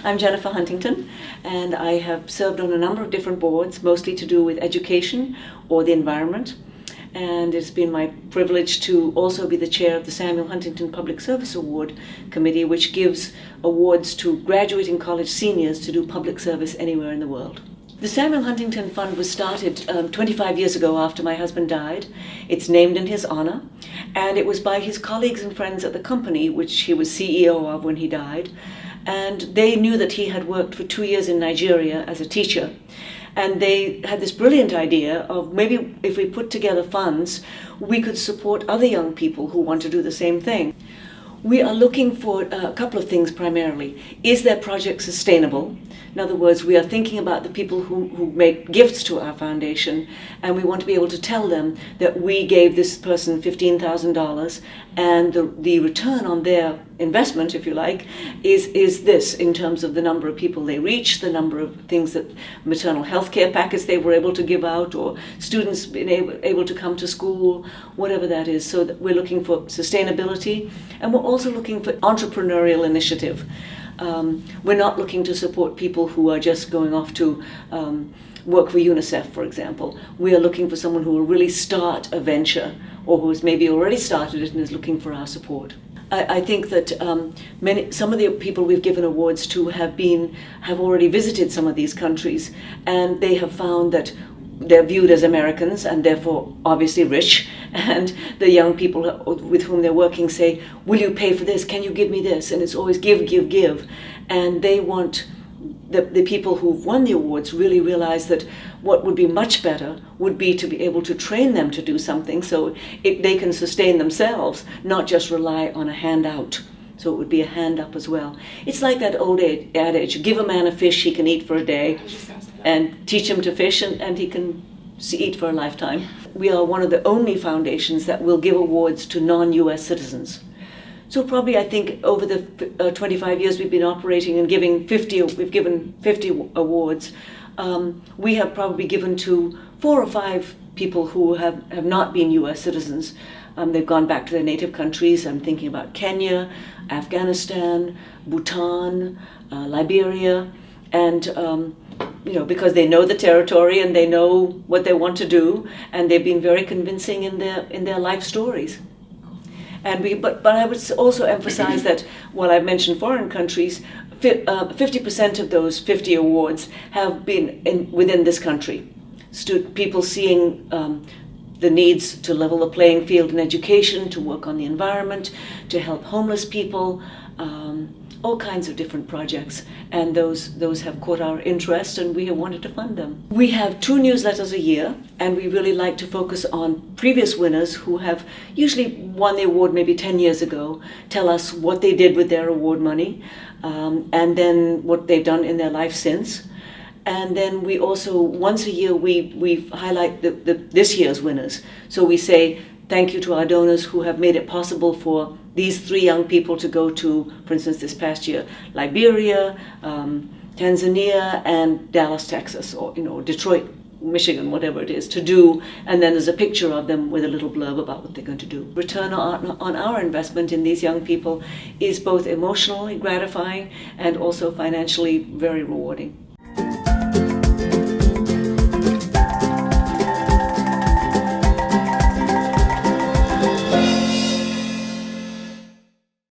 I'm Jennifer Huntington, and I have served on a number of different boards, mostly to do with education or the environment. And it's been my privilege to also be the chair of the Samuel Huntington Public Service Award Committee, which gives awards to graduating college seniors to do public service anywhere in the world. The Samuel Huntington Fund was started 25 years ago after my husband died. It's named in his honor, and it was by his colleagues and friends at the company, which he was CEO of when he died. And they knew that he had worked for 2 years in Nigeria as a teacher. And they had this brilliant idea of maybe if we put together funds, we could support other young people who want to do the same thing. We are looking for a couple of things primarily. Is their project sustainable? In other words, we are thinking about the people who make gifts to our foundation, and we want to be able to tell them that we gave this person $15,000, and the return on their investment, if you like, is this in terms of the number of people they reach, the number of things that maternal health care packets they were able to give out, or students being able to come to school, whatever that is. So that we're looking for sustainability, and we're also looking for entrepreneurial initiative. We're not looking to support people who are just going off to work for UNICEF, for example. We are looking for someone who will really start a venture, or who has maybe already started it and is looking for our support. I think that some of the people we've given awards to have already visited some of these countries, and they have found that they're viewed as Americans and therefore obviously rich, and the young people with whom they're working say, will you pay for this? Can you give me this? And it's always give, give, give. And they want the people who've won the awards really realize that what would be much better would be to be able to train them to do something so they can sustain themselves, not just rely on a handout. So it would be a hand up as well. It's like that old adage, give a man a fish he can eat for a day, and teach him to fish and he can eat for a lifetime. We are one of the only foundations that will give awards to non-US citizens. So probably I think over the 25 years we've been operating and we've given 50 awards. We have probably given to 4 or 5 people who have not been US citizens. They've gone back to their native countries. I'm thinking about Kenya, Afghanistan, Bhutan, Liberia, and because they know the territory and they know what they want to do, and they've been very convincing in their life stories. But I would also emphasize that while I've mentioned foreign countries, 50% of those 50 awards have been within this country. People seeing the needs to level the playing field in education, to work on the environment, to help homeless people, all kinds of different projects, and those have caught our interest, and we have wanted to fund them. We have 2 newsletters a year, and we really like to focus on previous winners who have usually won the award maybe 10 years ago, tell us what they did with their award money, and then what they've done in their life since. And then we also, once a year, we highlight this year's winners. So we say thank you to our donors who have made it possible for these 3 young people to go to, for instance, this past year, Liberia, Tanzania, and Dallas, Texas, or Detroit, Michigan, whatever it is, to do. And then there's a picture of them with a little blurb about what they're going to do. Return on our investment in these young people is both emotionally gratifying and also financially very rewarding.